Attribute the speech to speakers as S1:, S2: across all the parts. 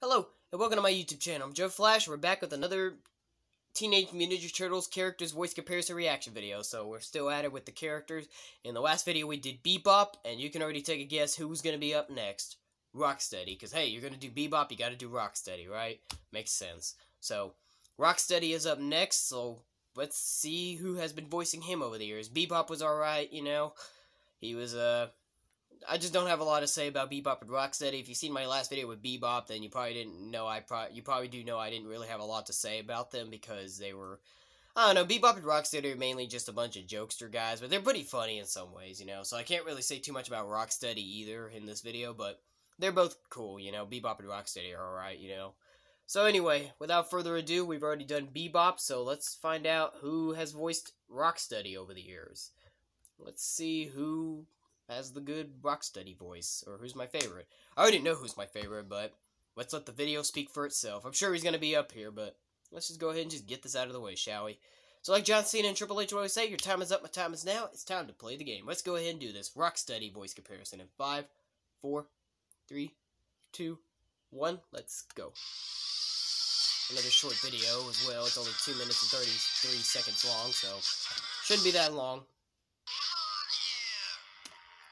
S1: Hello, and welcome to my YouTube channel. I'm Joe Flash. We're back with another Teenage Mutant Ninja Turtles characters voice comparison reaction video. So we're still at it with the characters. In the last video we did Bebop, and you can already take a guess who's going to be up next. Rocksteady, because hey, you're going to do Bebop, you got to do Rocksteady, right? Makes sense. So, Rocksteady is up next, so let's see who has been voicing him over the years. Bebop was alright, you know. He was, I just don't have a lot to say about Bebop and Rocksteady. If you've seen my last video with Bebop, then you probably didn't know. You probably do know I didn't really have a lot to say about them because they were, I don't know. Bebop and Rocksteady are mainly just a bunch of jokester guys, but they're pretty funny in some ways, you know. So I can't really say too much about Rocksteady either in this video, but they're both cool, you know. Bebop and Rocksteady are alright, you know. So anyway, without further ado, we've already done Bebop, so let's find out who has voiced Rocksteady over the years. Let's see who has the good Rocksteady voice, or who's my favorite. I already know who's my favorite, but let's let the video speak for itself. I'm sure he's going to be up here, but let's just go ahead and just get this out of the way, shall we? So like John Cena and Triple H always say, your time is up, my time is now. It's time to play the game. Let's go ahead and do this Rocksteady voice comparison in 5, 4, 3, 2, 1. Let's go. Another short video as well. It's only 2 minutes and 33 seconds long, so shouldn't be that long.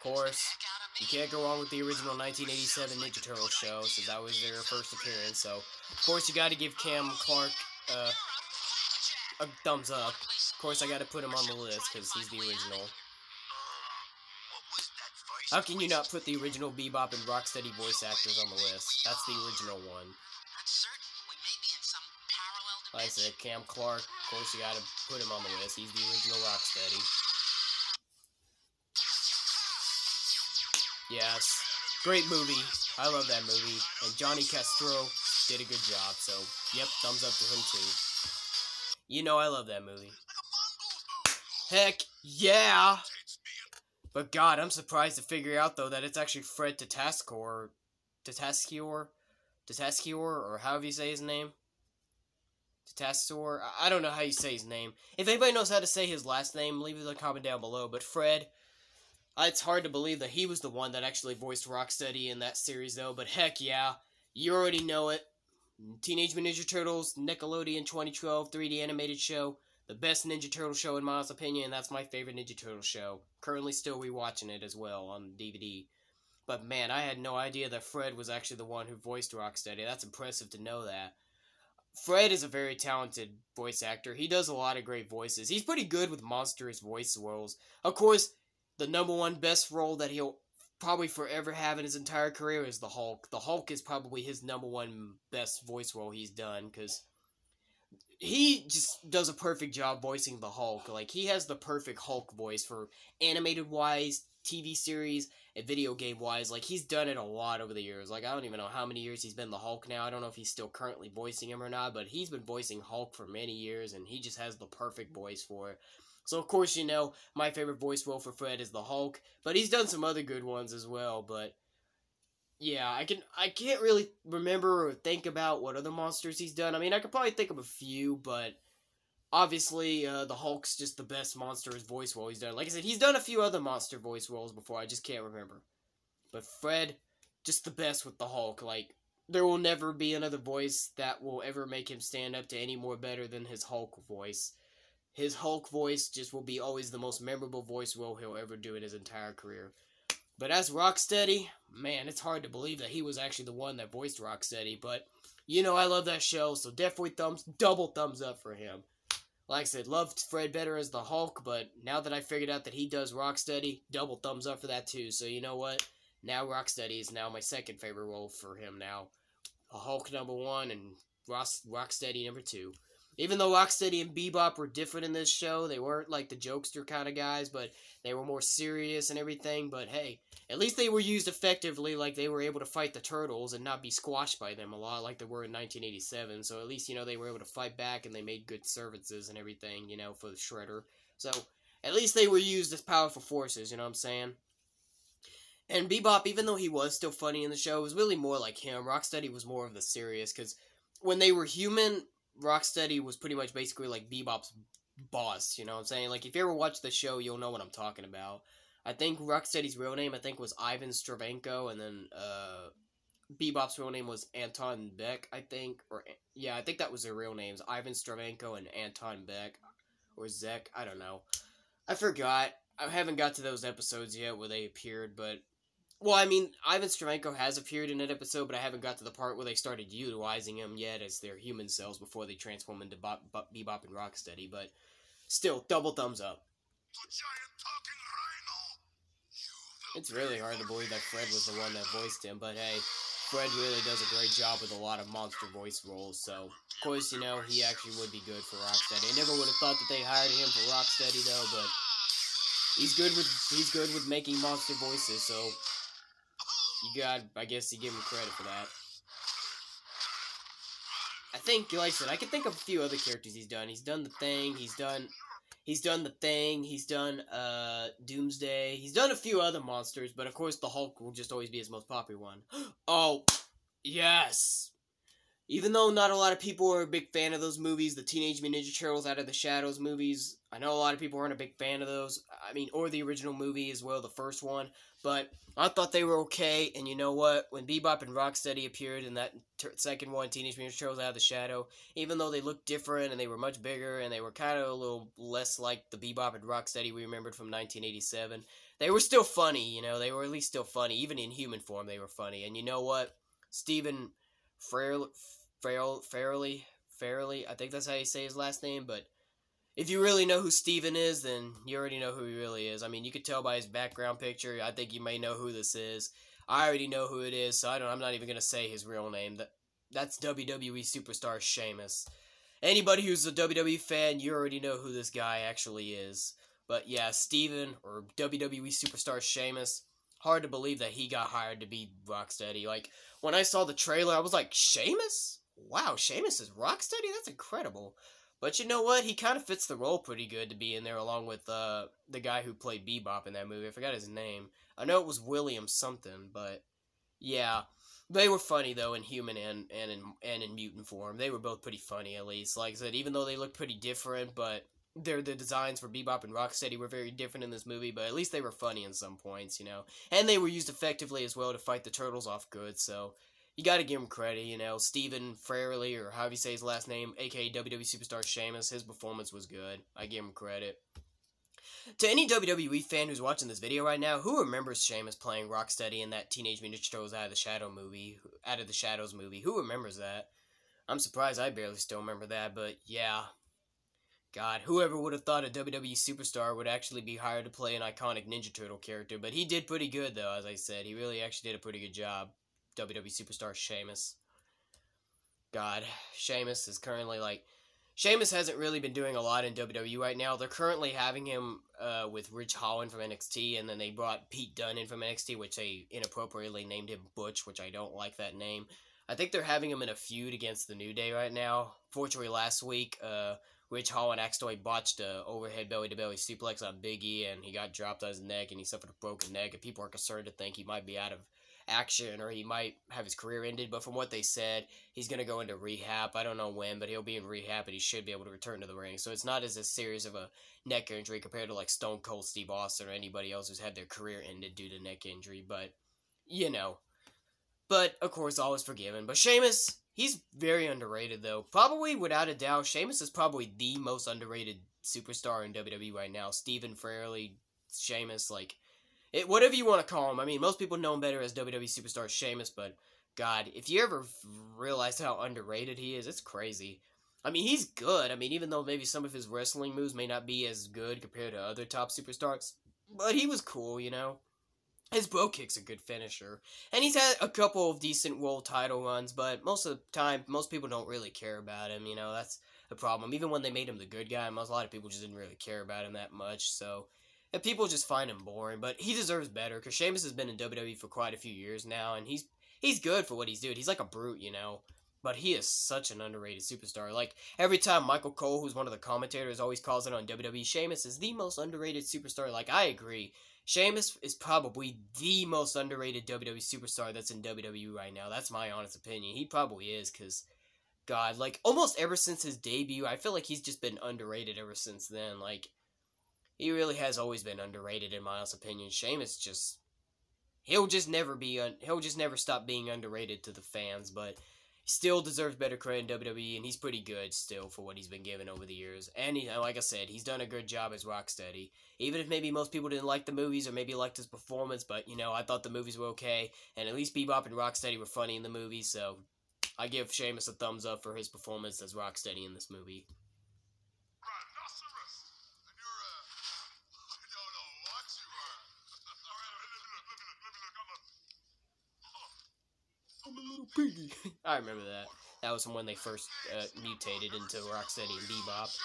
S1: Of course, you can't go wrong with the original 1987 Ninja Turtles show, since that was their first appearance, so of course you gotta give Cam Clark a thumbs up. Of course I gotta put him on the list, because he's the original. How can you not put the original Bebop and Rocksteady voice actors on the list? That's the original one. Like I said, Cam Clark, of course you gotta put him on the list. He's the original Rocksteady. Yes, great movie. I love that movie. And Johnny Castro did a good job, so yep, thumbs up to him too. You know I love that movie. Heck yeah! But God, I'm surprised to figure out though that it's actually Fred Tatasciore, or however you say his name. Tatasciore. I don't know how you say his name. If anybody knows how to say his last name, leave it in the comment down below. But Fred. It's hard to believe that he was the one that actually voiced Rocksteady in that series, though, but heck yeah, you already know it. Teenage Mutant Ninja Turtles, Nickelodeon 2012 3D animated show, the best Ninja Turtle show in my opinion, and that's my favorite Ninja Turtle show. Currently still rewatching it as well on DVD. But man, I had no idea that Fred was actually the one who voiced Rocksteady. That's impressive to know that. Fred is a very talented voice actor. He does a lot of great voices. He's pretty good with monstrous voice roles. Of course, the number one best role that he'll probably forever have in his entire career is the Hulk. The Hulk is probably his number one best voice role he's done, because he just does a perfect job voicing the Hulk. Like, he has the perfect Hulk voice for animated-wise, TV series, and video game-wise. Like, he's done it a lot over the years. Like, I don't even know how many years he's been the Hulk now. I don't know if he's still currently voicing him or not, but he's been voicing Hulk for many years, and he just has the perfect voice for it. So, of course, you know, my favorite voice role for Fred is the Hulk, but he's done some other good ones as well, but yeah, I can't really remember or think about what other monsters he's done. I mean, I could probably think of a few, but obviously, the Hulk's just the best monster's voice role he's done. Like I said, he's done a few other monster voice roles before, I just can't remember. But Fred, just the best with the Hulk. Like, there will never be another voice that will ever make him stand up to any more better than his Hulk voice. His Hulk voice just will be always the most memorable voice role he'll ever do in his entire career. But as Rocksteady, man, it's hard to believe that he was actually the one that voiced Rocksteady. But, you know, I love that show, so definitely double thumbs up for him. Like I said, loved Fred better as the Hulk, but now that I figured out that he does Rocksteady, double thumbs up for that too. So you know what? Now Rocksteady is now my second favorite role for him now. Hulk number 1 and Rocksteady number 2. Even though Rocksteady and Bebop were different in this show, they weren't like the jokester kind of guys, but they were more serious and everything. But hey, at least they were used effectively, like they were able to fight the Turtles and not be squashed by them a lot like they were in 1987. So at least, you know, they were able to fight back and they made good services and everything, you know, for the Shredder. So at least they were used as powerful forces, you know what I'm saying? And Bebop, even though he was still funny in the show, was really more like him. Rocksteady was more of the serious, because when they were human, Rocksteady was pretty much basically like Bebop's boss, you know what I'm saying? Like, if you ever watch the show, you'll know what I'm talking about. I think Rocksteady's real name, was Ivan Stravenko, and then, Bebop's real name was Anton Beck, I think, or yeah, I think that was their real names, Ivan Stravenko and Anton Beck, or Zek. I don't know. I forgot. I haven't got to those episodes yet where they appeared, but well, I mean, Ivan Stravenko has appeared in an episode, but I haven't got to the part where they started utilizing him yet as their human cells before they transform into Bebop and Rocksteady. But still, double thumbs up. It's really hard to believe that Fred was the one that voiced him, but hey, Fred really does a great job with a lot of monster voice roles, so of course, you know, he actually would be good for Rocksteady. I never would have thought that they hired him for Rocksteady though, but he's good with making monster voices, so I guess you give him credit for that. I think, like I said, I can think of a few other characters he's done. He's done The Thing, he's done The Thing, he's done Doomsday, he's done a few other monsters, but of course the Hulk will just always be his most popular one. Oh, yes! Even though not a lot of people are a big fan of those movies, the Teenage Mutant Ninja Turtles Out of the Shadows movies, I know a lot of people aren't a big fan of those. I mean, or the original movie as well, the first one. But I thought they were okay, and you know what? When Bebop and Rocksteady appeared in that second one, Teenage Mutant Ninja Turtles Out of the Shadow, even though they looked different and they were much bigger and they were kind of a little less like the Bebop and Rocksteady we remembered from 1987, they were still funny, you know? They were at least still funny. Even in human form, they were funny. And you know what? Stephen Farrelly, I think that's how you say his last name, but if you really know who Steven is, then you already know who he really is. I mean, you could tell by his background picture. I think you may know who this is. I already know who it is, so I'm not even gonna say his real name. That's WWE superstar Sheamus. Anybody who's a WWE fan, you already know who this guy actually is. But yeah, Steven, or WWE superstar Sheamus, hard to believe that he got hired to be Rocksteady. Like, when I saw the trailer, I was like, Sheamus? Wow, Sheamus is Rocksteady? That's incredible. But you know what? He kind of fits the role pretty good to be in there along with the guy who played Bebop in that movie. I forgot his name. I know it was William something, but yeah. They were funny though in human and in mutant form. They were both pretty funny at least. Like I said, even though they looked pretty different, but the designs for Bebop and Rocksteady were very different in this movie, but at least they were funny in some points, you know. And they were used effectively as well to fight the turtles off good, so you gotta give him credit, you know. Stephen Farrelly, or however you say his last name, aka WWE Superstar Sheamus, his performance was good. I give him credit. To any WWE fan who's watching this video right now, who remembers Sheamus playing Rocksteady in that Teenage Mutant Ninja Turtles Out of the Shadows movie? Who remembers that? I'm surprised I barely still remember that, but yeah. God, whoever would have thought a WWE superstar would actually be hired to play an iconic Ninja Turtle character, but he did pretty good though, as I said. He really actually did a pretty good job. WWE superstar Sheamus. God, Sheamus is currently like Sheamus hasn't really been doing a lot in WWE right now. They're currently having him with Ridge Holland from NXT, and then they brought Pete Dunne in from NXT, which they inappropriately named him Butch, which I don't like that name. I think they're having him in a feud against the New Day right now. Fortunately, last week, Ridge Holland accidentally botched a overhead belly-to-belly suplex on Big E, and he got dropped on his neck, and he suffered a broken neck, and people are concerned to think he might be out of action or he might have his career ended, but from what they said, he's going to go into rehab. I don't know when, but he'll be in rehab and he should be able to return to the ring. So it's not as serious of a neck injury compared to like Stone Cold Steve Austin or anybody else who's had their career ended due to neck injury, but you know. But of course, all is forgiven. But Sheamus, he's very underrated though. Probably without a doubt, Sheamus is probably the most underrated superstar in WWE right now. Stephen Farrelly, Sheamus, like whatever you want to call him. I mean, most people know him better as WWE superstar Sheamus, but God, if you ever realize how underrated he is, it's crazy. I mean, he's good. I mean, even though maybe some of his wrestling moves may not be as good compared to other top superstars, but he was cool, you know? His bro kick's a good finisher. And he's had a couple of decent world title runs, but most of the time, most people don't really care about him, you know? That's the problem. Even when they made him the good guy, a lot of people just didn't really care about him that much, so and people just find him boring, but he deserves better because Sheamus has been in WWE for quite a few years now, and he's good for what he's doing. He's like a brute, you know, but he is such an underrated superstar. Like every time Michael Cole, who's one of the commentators, always calls it on WWE, Sheamus is the most underrated superstar. Like I agree, Sheamus is probably the most underrated WWE superstar that's in WWE right now. That's my honest opinion. He probably is because. God, like almost ever since his debut, I feel like he's just been underrated ever since then. Like he really has always been underrated in my honest opinion. Sheamus just he'll just never stop being underrated to the fans, but he still deserves better credit in WWE, and he's pretty good still for what he's been given over the years. And like I said, he's done a good job as Rocksteady. Even if maybe most people didn't like the movies or maybe liked his performance, but I thought the movies were okay, and at least Bebop and Rocksteady were funny in the movies, so I give Sheamus a thumbs up for his performance as Rocksteady in this movie. I'm a little piggy. I remember that. That was from when they first mutated into Rocksteady and Bebop.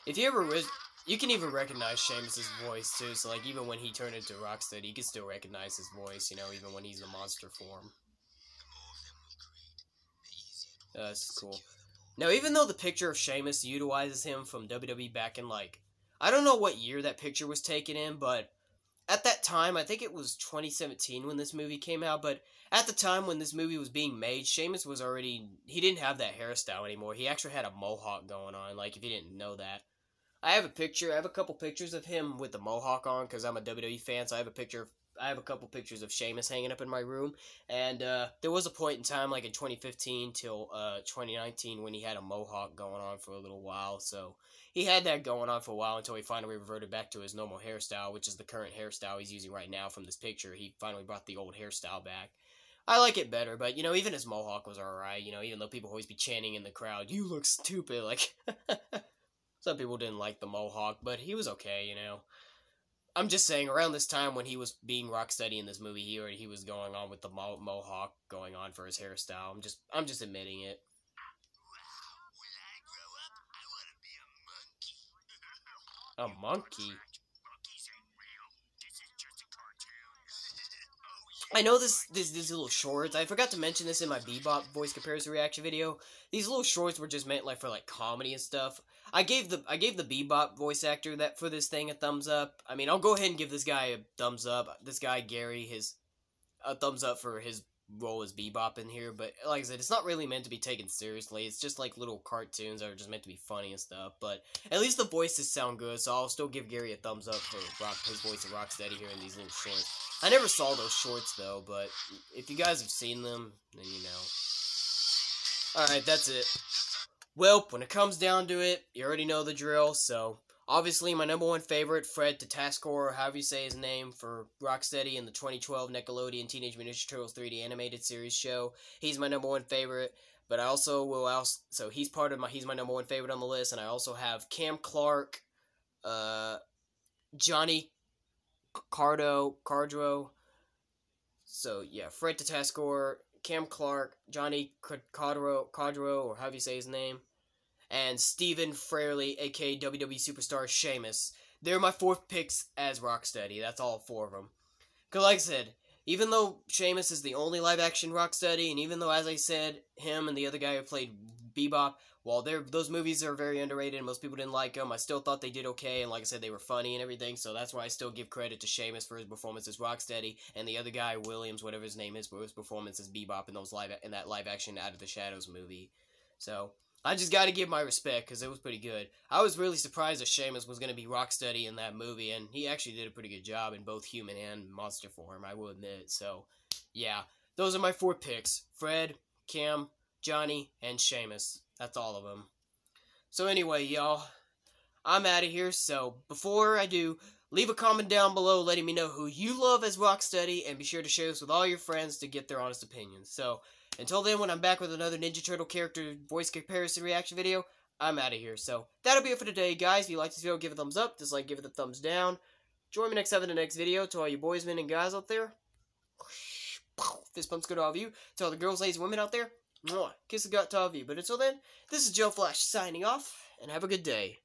S1: If you ever you can even recognize Sheamus's voice too. So like even when he turned into Rocksteady, you can still recognize his voice. Even when he's in monster form. That's cool. Now, even though the picture of Sheamus utilizes him from WWE back in I don't know what year that picture was taken in, but at that time, I think it was 2017 when this movie came out, but at the time when this movie was being made, Sheamus was he didn't have that hairstyle anymore. He actually had a mohawk going on, if you didn't know that. I have a couple pictures of him with the mohawk on, because I'm a WWE fan, so I have a couple pictures of Sheamus hanging up in my room, and there was a point in time, in 2015 till 2019, when he had a mohawk going on for a little while, so he had that going on for a while until he finally reverted back to his normal hairstyle, which is the current hairstyle he's using right now from this picture. He finally brought the old hairstyle back. I like it better, but, even his mohawk was alright, even though people always be chanting in the crowd, "You look stupid," some people didn't like the mohawk, but he was okay, I'm just saying, around this time when he was being Rocksteady in this movie, he was going on with the mohawk going on for his hairstyle. I'm just admitting it. A monkey? I know these little shorts. I forgot to mention this in my Bebop voice comparison reaction video. These little shorts were just meant for comedy and stuff. I gave the Bebop voice actor that for this thing a thumbs up. I mean, I'll go ahead and give this guy a thumbs up. This guy Gary a thumbs up for his role as Bebop in here. But like I said, it's not really meant to be taken seriously. It's just little cartoons that are just meant to be funny and stuff. But at least the voices sound good, so I'll still give Gary a thumbs up for his voice of Rocksteady here in these little shorts. I never saw those shorts though, but if you guys have seen them, then you know. Alright, that's it. Well, when it comes down to it, you already know the drill, so obviously my number one favorite, Fred Tatasciore, or however you say his name, for Rocksteady in the 2012 Nickelodeon Teenage Mutant Ninja Turtles 3D animated series show. He's my number one favorite, but I also so he's my number one favorite on the list, and I also have Cam Clark, Johnny Cardro. So yeah, Fred Tatasciore, Cam Clark, Johnny Cardro, or however you say his name, and Stephen Fraley, aka WWE Superstar Sheamus. They're my fourth picks as Rocksteady. That's all four of them. Because like I said, even though Sheamus is the only live-action Rocksteady, and even though, as I said, him and the other guy who played Bebop, while those movies are very underrated and most people didn't like them, I still thought they did okay, and like I said, they were funny and everything, so that's why I still give credit to Sheamus for his performance as Rocksteady, and the other guy, Williams, whatever his name is, for his performance as Bebop in that live-action Out of the Shadows movie. So I just gotta give my respect, because it was pretty good. I was really surprised that Sheamus was going to be Rocksteady in that movie, and he actually did a pretty good job in both human and monster form, I will admit. So, yeah, those are my four picks. Fred, Cam, Johnny, and Sheamus. That's all of them. So anyway, y'all, I'm out of here, so before I do, leave a comment down below letting me know who you love as Rocksteady, and be sure to share this with all your friends to get their honest opinions. So, until then, when I'm back with another Ninja Turtle character voice comparison reaction video, I'm out of here. So, that'll be it for today, guys. If you like this video, give it a thumbs up. Dislike, give it a thumbs down. Join me next time in the next video. To all you boys, men, and guys out there, fist bumps go to all of you. To all the girls, ladies, and women out there, kiss the gut to all of you. But until then, this is Joe Flash signing off, and have a good day.